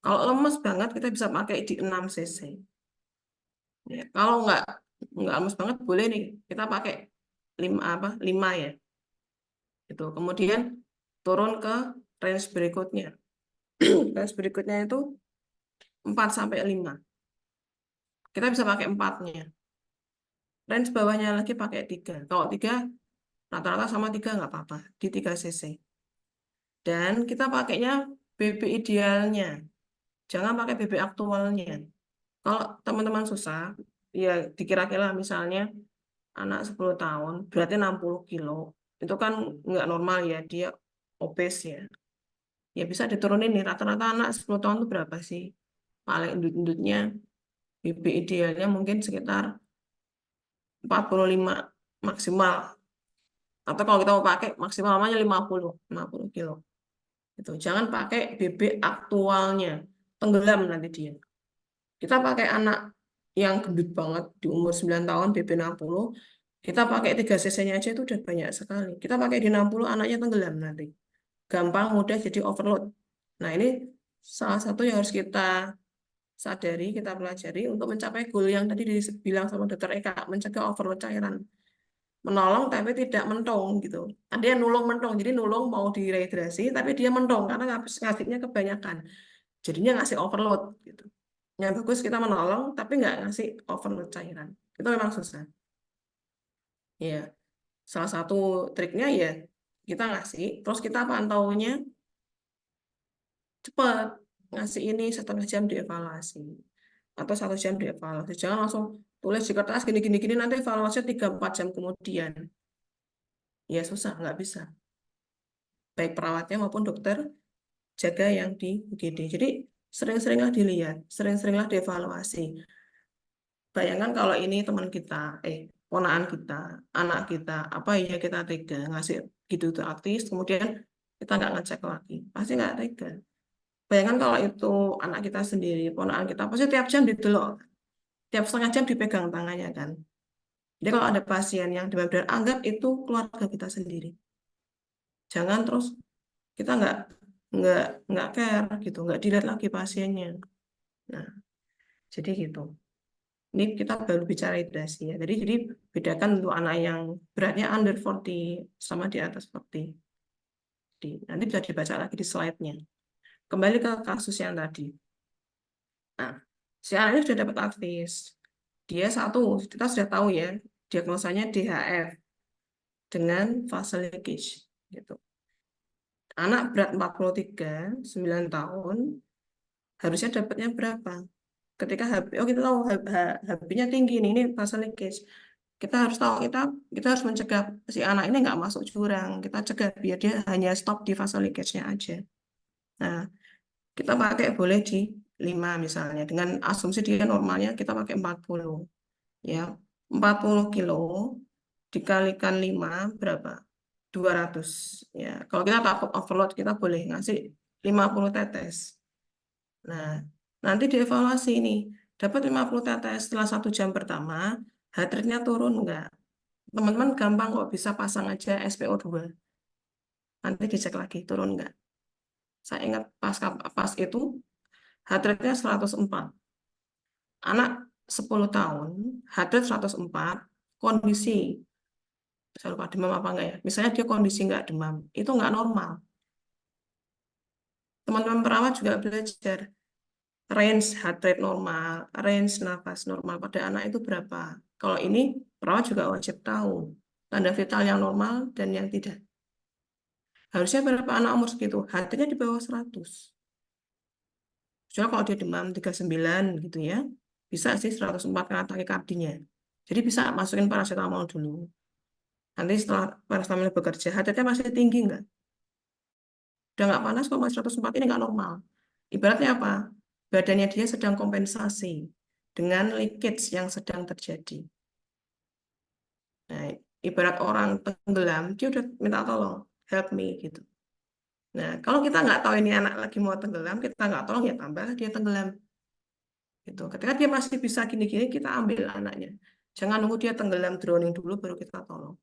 Kalau lemes banget kita bisa pakai di 6 cc. Ya, kalau nggak lemes banget boleh nih kita pakai 5 ya. Itu. Kemudian turun ke range berikutnya. Range berikutnya itu 4-5. Kita bisa pakai 4-nya. Range bawahnya lagi pakai 3. Kalau 3 rata-rata sama 3 nggak apa-apa di 3 cc. Dan kita pakainya BB idealnya. Jangan pakai BB aktualnya. Kalau teman-teman susah, ya dikira-kira misalnya anak 10 tahun, berarti 60 kilo. Itu kan nggak normal ya, dia obes ya. Ya bisa diturunin nih, rata-rata anak 10 tahun itu berapa sih? Paling endut-endutnya, BB idealnya mungkin sekitar 45 maksimal. Atau kalau kita mau pakai maksimal namanya 50 kilo. Itu. Jangan pakai BB aktualnya, tenggelam nanti dia. Kita pakai anak yang gendut banget di umur 9 tahun BB 60, kita pakai 3 cc-nya aja itu udah banyak sekali. Kita pakai di 60 anaknya tenggelam nanti. Gampang, mudah jadi overload. Nah, ini salah satu yang harus kita sadari, kita pelajari untuk mencapai goal yang tadi dibilang sama Dr. Eka, mencegah overload cairan. Menolong tapi tidak mentong gitu. Ada yang nulung mentong, jadi nulung mau direhidrasi tapi dia mentong karena ngasihnya kebanyakan. Jadinya ngasih overload gitu. Yang bagus kita menolong tapi nggak ngasih overload cairan. Itu memang susah. Ya, salah satu triknya ya kita ngasih, terus kita pantaunya cepat. Ngasih ini 1/2 jam dievaluasi atau 1 jam dievaluasi. Jangan langsung tulis di kertas gini nanti evaluasinya 3-4 jam kemudian. Ya susah, nggak bisa. Baik perawatnya maupun dokter jaga yang di UGD. Jadi sering-seringlah dilihat, sering-seringlah dievaluasi. Bayangkan kalau ini teman kita, ponakan kita, anak kita, apa ya kita tega ngasih gitu gratis, kemudian kita nggak ngecek lagi, pasti nggak tega. Bayangkan kalau itu anak kita sendiri, ponakan kita, pasti tiap jam didelok, tiap setengah jam dipegang tangannya kan. Jadi kalau ada pasien yang demam berdarah, anggap itu keluarga kita sendiri. Jangan terus kita nggak care gitu, nggak dilihat lagi pasiennya. Nah, jadi gitu. Ini kita baru bicara hidrasi ya. Jadi bedakan untuk anak yang beratnya under 40 sama di atas 40. Nanti bisa dibaca lagi di slide-nya. Kembali ke kasus yang tadi. Nah, si anak ini sudah dapat advis. Dia satu, kita sudah tahu ya, diagnosanya DHF dengan fase leakage. Gitu. Anak berat 43, 9 tahun, harusnya dapatnya berapa? Ketika kita tahu HB-nya tinggi ini fase leakage. Kita harus tahu, kita harus mencegah si anak ini nggak masuk jurang. Kita cegah biar dia hanya stop di fase leakage-nya aja. Nah, kita pakai boleh di 5 misalnya. Dengan asumsi dia normalnya kita pakai 40. Ya, 40 kilo dikalikan 5 berapa? 200. Ya, kalau kita takut overload, kita boleh ngasih 50 tetes. Nah, nanti dievaluasi ini. Dapat 50 tetes setelah 1 jam pertama, heart rate-nya turun enggak? Teman-teman gampang kok, bisa pasang aja SPO2. Nanti dicek lagi, turun enggak? Saya ingat pas itu, heart rate-nya 104. Anak 10 tahun, heart rate 104, kondisi, saya lupa demam apa enggak ya, misalnya dia kondisi enggak demam, itu enggak normal. Teman-teman perawat juga belajar, range heart rate normal, range nafas normal pada anak itu berapa. Kalau ini, perawat juga wajib tahu, tanda vital yang normal dan yang tidak. Harusnya berapa anak umur segitu? Heart rate-nya di bawah 100. Soalnya kalau dia demam 39 gitu ya, bisa sih 104 karena takikardinya. Jadi bisa masukin paracetamol dulu. Nanti setelah paracetamol bekerja, heart rate-nya masih tinggi nggak? Udah nggak panas, kalau masih 104 ini nggak normal. Ibaratnya apa? Badannya dia sedang kompensasi dengan leakage yang sedang terjadi. Nah, ibarat orang tenggelam, dia udah minta tolong, help me gitu. Nah, kalau kita nggak tahu ini anak lagi mau tenggelam, kita nggak tolong, ya tambah dia tenggelam. Gitu. Ketika dia masih bisa gini-gini, kita ambil anaknya. Jangan nunggu dia tenggelam, drowning dulu, baru kita tolong.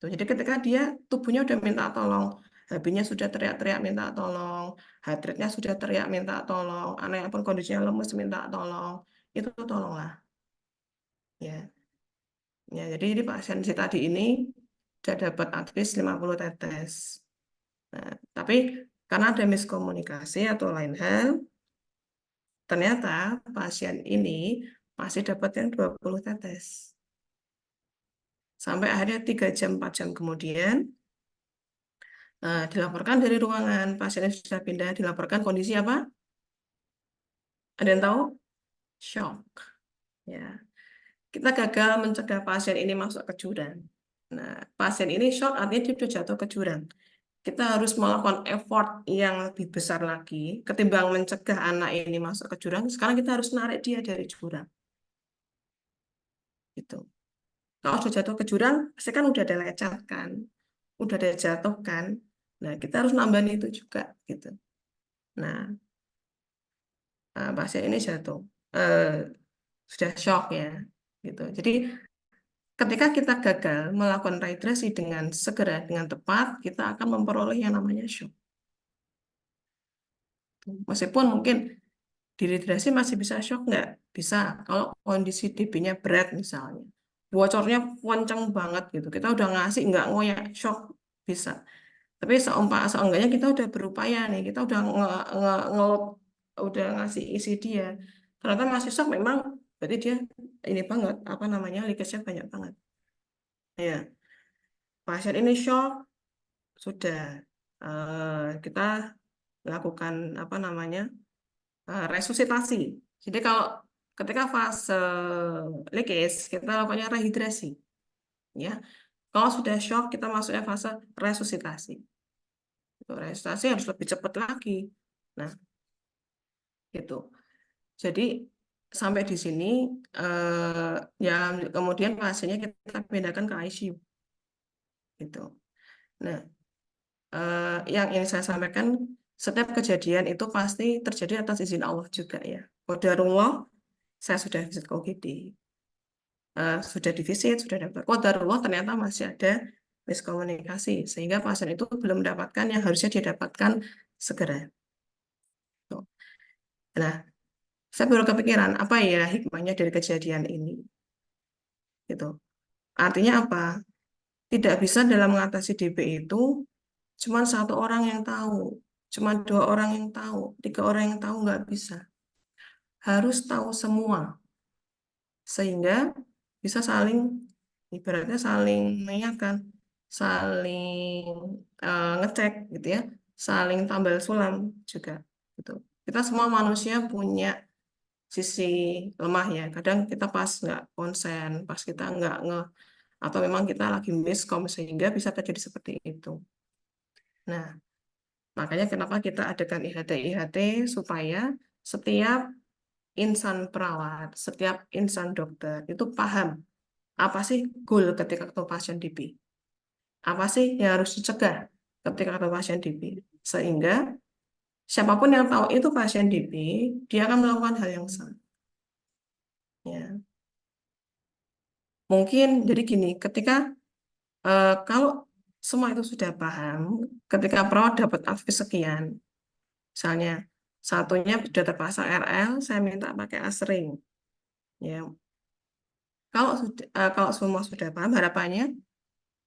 Tuh, jadi ketika dia, tubuhnya udah minta tolong, HB-nya sudah teriak-teriak minta tolong, heart rate-nya sudah teriak minta tolong, anak yang pun kondisinya lemes minta tolong, itu tolonglah. Ya. Ya, jadi ini pasien si tadi ini sudah dapat advis 50 tetes. Nah, tapi karena ada miskomunikasi atau lain hal, ternyata pasien ini masih dapat yang 20 tetes. Sampai akhirnya 3 jam, 4 jam kemudian, dilaporkan dari ruangan, pasiennya sudah pindah, dilaporkan kondisi apa? Ada yang tahu? Shock. Ya. Kita gagal mencegah pasien ini masuk ke jurang. Nah, pasien ini shock artinya dia sudah jatuh ke jurang. Kita harus melakukan effort yang lebih besar lagi ketimbang mencegah anak ini masuk ke jurang. Sekarang kita harus narik dia dari jurang. Gitu. Kalau sudah jatuh ke jurang, pasti kan udah ada lecet kan, udah ada jatuh kan. Nah, kita harus nambahin itu juga gitu. Nah, pasien ini jatuh, sudah shock ya, gitu. Jadi ketika kita gagal melakukan rehidrasi dengan segera, dengan tepat, kita akan memperoleh yang namanya shock. Meskipun mungkin dehidrasi masih bisa shock nggak? Bisa, kalau kondisi DB-nya berat misalnya. Bocornya kencang banget gitu. Kita udah ngasih nggak ngoyak, shock bisa. Tapi seenggaknya kita udah berupaya nih, kita udah ngelot, udah ngasih isi dia. Ternyata masih shock memang, berarti dia ini banget, apa namanya, leakage-nya banyak banget. Ya, pasien ini shock, sudah kita lakukan apa namanya, resusitasi. Jadi kalau ketika fase leakage, kita lakukannya rehidrasi. Ya, kalau sudah shock, kita masuknya fase resusitasi. Resusitasi harus lebih cepat lagi. Nah, gitu. Jadi sampai di sini, ya kemudian pasiennya kita pindahkan ke ICU. Gitu. Nah, yang ingin saya sampaikan, setiap kejadian itu pasti terjadi atas izin Allah juga ya. Qadarullah, saya sudah visit ke UGD. Sudah divisit, sudah dapat qadarullah, ternyata masih ada miskomunikasi sehingga pasien itu belum mendapatkan yang harusnya dia dapatkan segera. Tuh. Nah, saya baru kepikiran apa ya hikmahnya dari kejadian ini. Gitu. Artinya apa? Tidak bisa dalam mengatasi DB itu cuma satu orang yang tahu, cuma 2 orang yang tahu, 3 orang yang tahu nggak bisa. Harus tahu semua sehingga bisa saling ibaratnya saling mengingatkan, saling ngecek gitu ya, saling tambal sulam juga gitu. Kita semua manusia punya sisi lemah ya. Kadang kita pas nggak konsen, pas kita nggak atau memang kita lagi miskom sehingga bisa terjadi seperti itu. Nah, makanya kenapa kita adakan IHT supaya setiap insan perawat, setiap insan dokter itu paham apa sih goal ketika ketemu pasien DB. Apa sih yang harus dicegah ketika ketemu pasien DB. Sehingga siapapun yang tahu itu pasien DB, dia akan melakukan hal yang sama. Ya. Mungkin jadi gini, ketika kalau semua itu sudah paham, ketika perawat dapat advis sekian, misalnya satunya sudah terpasang RL, saya minta pakai asring. Ya. Kalau semua sudah paham, harapannya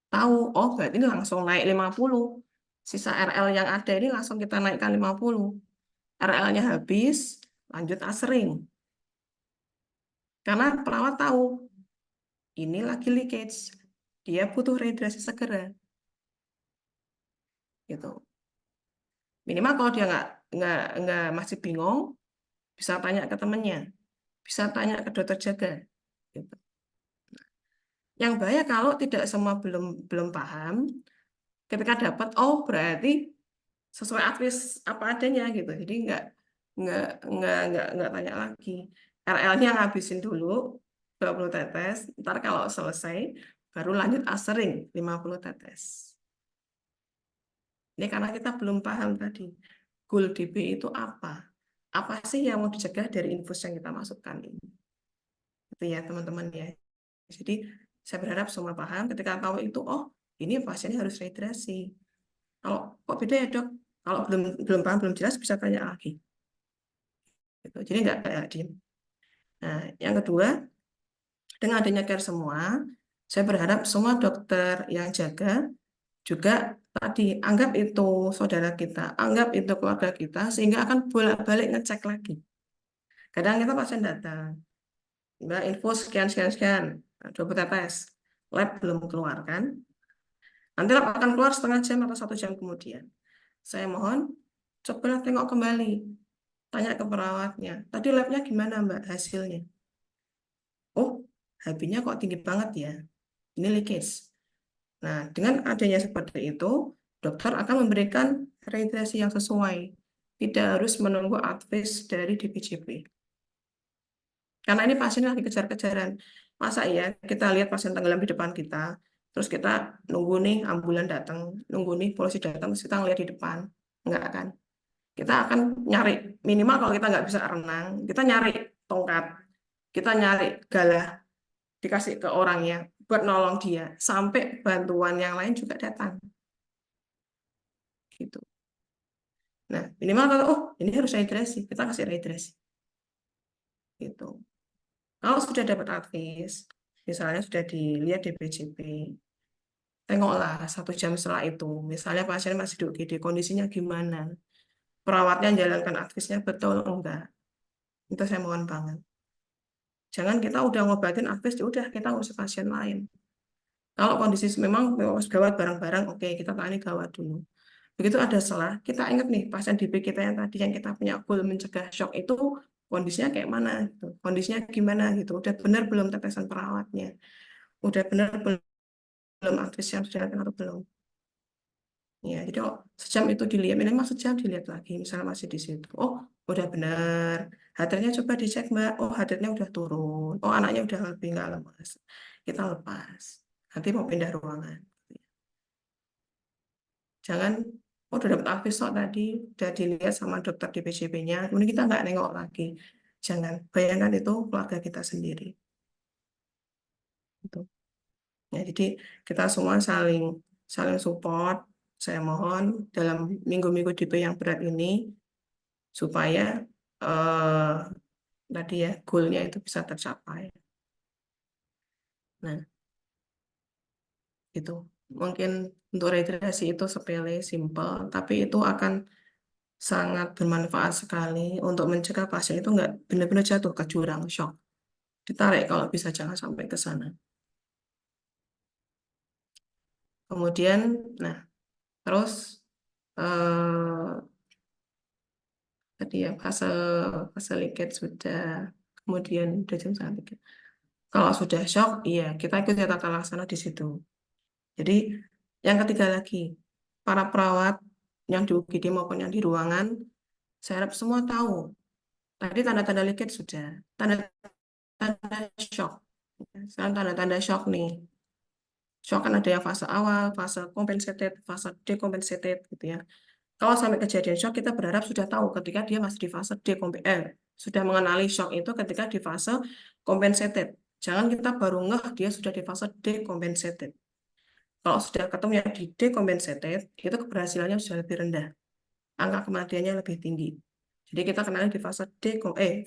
tahu, oh berarti ini langsung naik 50. Sisa RL yang ada ini langsung kita naikkan 50. RL-nya habis, lanjut asring. Karena perawat tahu, ini lagi leakage, dia butuh rehidrasi segera. Gitu. Minimal kalau dia nggak masih bingung, bisa tanya ke temannya, bisa tanya ke dokter jaga. Gitu. Yang bahaya kalau tidak semua belum paham, ketika dapat, oh berarti sesuai advis apa adanya gitu. Jadi nggak tanya lagi. RL-nya ngabisin dulu 20 tetes, ntar kalau selesai baru lanjut asering 50 tetes. Ini karena kita belum paham tadi, goal DB itu apa? Apa sih yang mau dicegah dari infus yang kita masukkan ini? Itu ya teman-teman ya. Jadi saya berharap semua paham ketika tahu itu, oh ini pasiennya harus rehidrasi. Kalau kok beda ya dok? Kalau belum paham, belum jelas bisa tanya lagi. Gitu. Jadi nggak kayak diem. Nah, yang kedua, dengan adanya care semua, saya berharap semua dokter yang jaga juga tadi anggap itu saudara kita, anggap itu keluarga kita, sehingga akan bolak-balik ngecek lagi. Kadang kita pasien datang, Mbak info sekian, 20 tetes, lab belum keluar kan? Nanti lab akan keluar setengah jam atau 1 jam kemudian. Saya mohon, cobalah tengok kembali, tanya ke perawatnya, tadi labnya gimana Mbak hasilnya? Oh, HB-nya kok tinggi banget ya, ini leakage. Nah, dengan adanya seperti itu, dokter akan memberikan rehidrasi yang sesuai. Tidak harus menunggu advis dari DPJP. Karena ini pasien lagi kejar-kejaran. Masa iya kita lihat pasien tenggelam di depan kita, terus kita nunggu nih ambulan datang, nunggu nih polisi datang, terus kita ngeliat di depan. Enggak kan? Kita akan nyari, minimal kalau kita nggak bisa renang, kita nyari tongkat, kita nyari galah, dikasih ke orangnya, buat nolong dia, sampai bantuan yang lain juga datang. Gitu. Nah, minimal kalau, oh ini harus rehidrasi, kita kasih rehidrasi. Gitu. Kalau sudah dapat advis, misalnya sudah dilihat DPJP, tengoklah 1 jam setelah itu, misalnya pasien masih di UGD, kondisinya gimana, perawatnya menjalankan advisnya betul enggak, itu saya mohon banget. Jangan kita udah ngobatin advis, udah kita urus pasien lain. Kalau kondisi memang gawat bareng-bareng, oke kita tangani gawat dulu. Begitu ada selah, kita ingat nih pasien DB kita yang tadi yang kita punya goal mencegah shock itu kondisinya kayak mana gitu. Kondisinya gimana gitu. Udah benar belum tetesan perawatnya. Udah benar belum advis yang sudah dilakukan atau belum. Ya, jadi sejam itu dilihat, minimal sejam dilihat lagi, misalnya masih di situ. Oh, udah benar. Hadirnya coba dicek, Mbak. Oh, hadirnya udah turun. Oh, anaknya udah lebih nggak lemas. Kita lepas. Nanti mau pindah ruangan. Jangan, oh udah dapat advis kok tadi, udah dilihat sama dokter DPJP-nya, kemudian kita nggak nengok lagi. Jangan, bayangkan itu keluarga kita sendiri. Gitu. Ya, jadi kita semua saling saling support. Saya mohon dalam minggu-minggu DP yang berat ini supaya tadi ya goalnya itu bisa tercapai. Nah, itu mungkin untuk rehidrasi itu sepele, simple, tapi itu akan sangat bermanfaat sekali untuk mencegah pasien itu nggak benar-benar jatuh ke jurang shock. Ditarik kalau bisa, jangan sampai ke sana. Kemudian, nah, terus tadi ya fase leakage sudah, kemudian udah jam 3. Kalau sudah shock, iya kita ikuti tata laksana di situ. Jadi yang ketiga lagi, para perawat yang di UGD maupun yang di ruangan, saya harap semua tahu. Tadi tanda-tanda leakage sudah, tanda-tanda shock. Sekarang tanda-tanda shock nih. Shock kan ada yang fase awal, fase compensated, fase decompensated gitu ya. Kalau sampai kejadian shock, kita berharap sudah tahu ketika dia masih di fase sudah mengenali shock itu ketika di fase compensated. Jangan kita baru ngeh dia sudah di fase decompensated. Kalau sudah ketemu yang di decompensated, itu keberhasilannya sudah lebih rendah. Angka kematiannya lebih tinggi. Jadi kita kenali di fase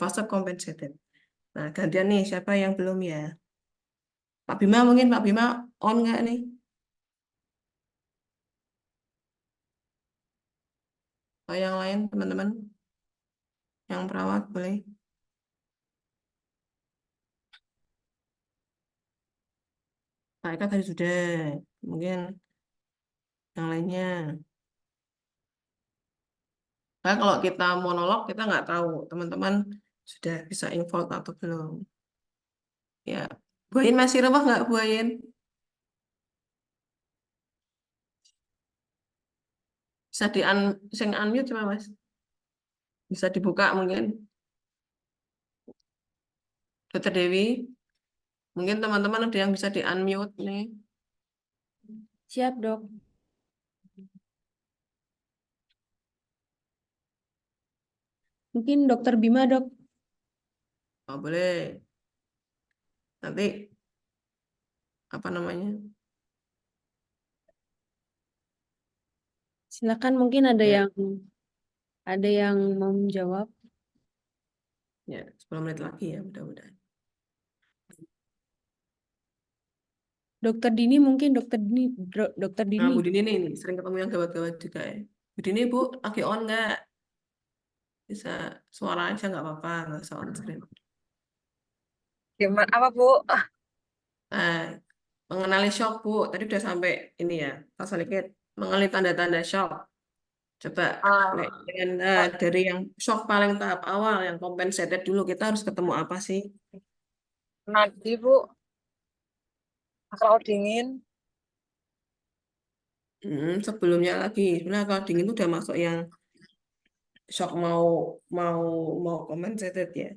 fase compensated. Nah, gantian nih, siapa yang belum ya? Pak Bima mungkin, Pak Bima on nggak nih? Atau yang lain, teman-teman? Yang perawat, boleh? Pak Eka tadi sudah. Mungkin yang lainnya. Nah, kalau kita monolog, kita nggak tahu. Teman-teman sudah bisa involve atau belum. Ya, Bu Ain masih remah nggak, Bu Ain? Bisa sing unmute coba, Mas. Bisa dibuka mungkin. Dokter Dewi, mungkin teman-teman ada yang bisa di-unmute nih. Siap, Dok. Mungkin Dokter Bima, Dok. Oh, boleh. Nanti apa namanya? Silakan, mungkin ada Ya. yang mau menjawab. Ya, 10 menit lagi ya, mudah-mudahan. Dokter Dini mungkin Dokter Nah, Dini. Bu Dini nih, sering ketemu yang gawat-gawat juga ya. Bu Dini, Bu, lagi on nggak? Bisa suara aja nggak apa-apa, nggak usah on screen. Gimana apa Bu? Nah, mengenali shock, Bu. Tadi udah sampai ini ya, pas sedikit mengenali tanda-tanda shock. Coba dengan dari yang shock paling tahap awal, yang compensated dulu, kita harus ketemu apa sih? Nadi Bu, kalau dingin. Sebelumnya lagi, sebenarnya kalau dingin itu udah masuk yang shock mau compensated ya.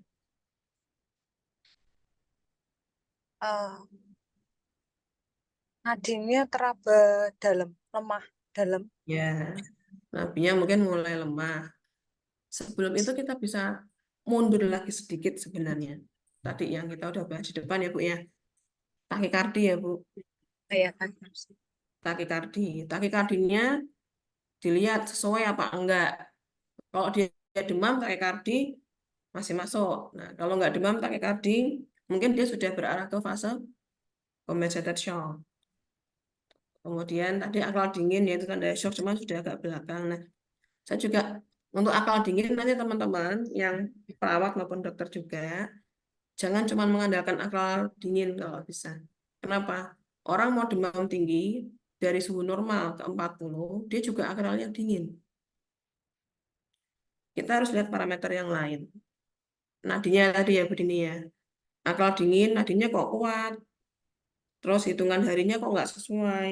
Nadinya teraba dalam, lemah dalam. Ya, nabinya mungkin mulai lemah. Sebelum itu kita bisa mundur lagi sedikit sebenarnya. Tadi yang kita udah bahas di depan ya Bu ya. Takikardi ya Bu. Iya kan. Takikardinya dilihat sesuai apa enggak. Kalau dia demam takikardi masih masuk. Nah, kalau nggak demam takikardi mungkin dia sudah berarah ke fase compensated shock. Kemudian tadi akal dingin yaitu tanda shock cuma sudah agak belakang. Nah, saya juga untuk akal dingin nanti teman-teman yang perawat maupun dokter juga jangan cuma mengandalkan akal dingin kalau bisa. Kenapa? Orang mau demam tinggi dari suhu normal ke 40, dia juga akalnya dingin. Kita harus lihat parameter yang lain. Nadinya tadi ya Bu Dini ya. Akal dingin, nadinya kok kuat. Terus hitungan harinya kok nggak sesuai.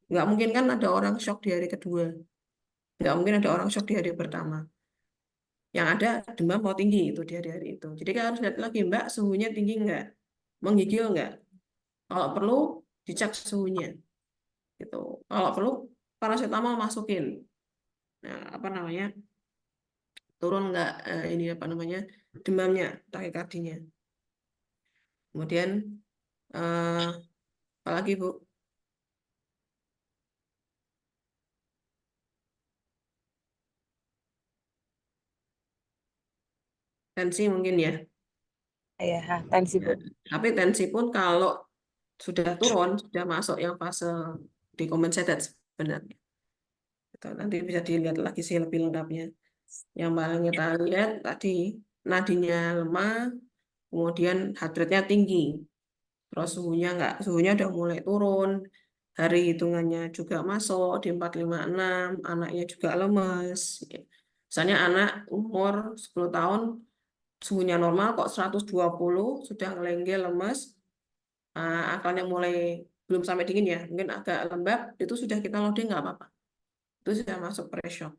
Nggak mungkin kan ada orang shock di hari kedua. Nggak mungkin ada orang shock di hari pertama. Yang ada demam mau tinggi itu di hari-hari itu. Jadi kita harus lihat lagi, Mbak, suhunya tinggi nggak? Menggigil nggak? Kalau perlu, dicek suhunya. Gitu. Kalau perlu, paracetamol masukin. Nah, apa namanya? Turun nggak ini apa namanya? Demamnya, takikardinya. Kemudian, apa lagi, Bu? tensi mungkin ya. Ya, tensi Bu. Ya. Tapi tensi pun kalau sudah turun, sudah masuk yang fase decompensated sebenarnya. Itu nanti bisa dilihat lagi sih lebih lengkapnya. Yang paling kita lihat tadi nadinya lemah, kemudian heart rate-nya tinggi, terus suhunya udah mulai turun, hari hitungannya juga masuk di 456, anaknya juga lemes. Misalnya anak umur 10 tahun suhunya normal kok 120, sudah ngelenggel lemes, akalnya mulai belum sampai dingin ya, mungkin agak lembab, itu sudah kita loading nggak apa-apa. Itu sudah masuk pre-shock.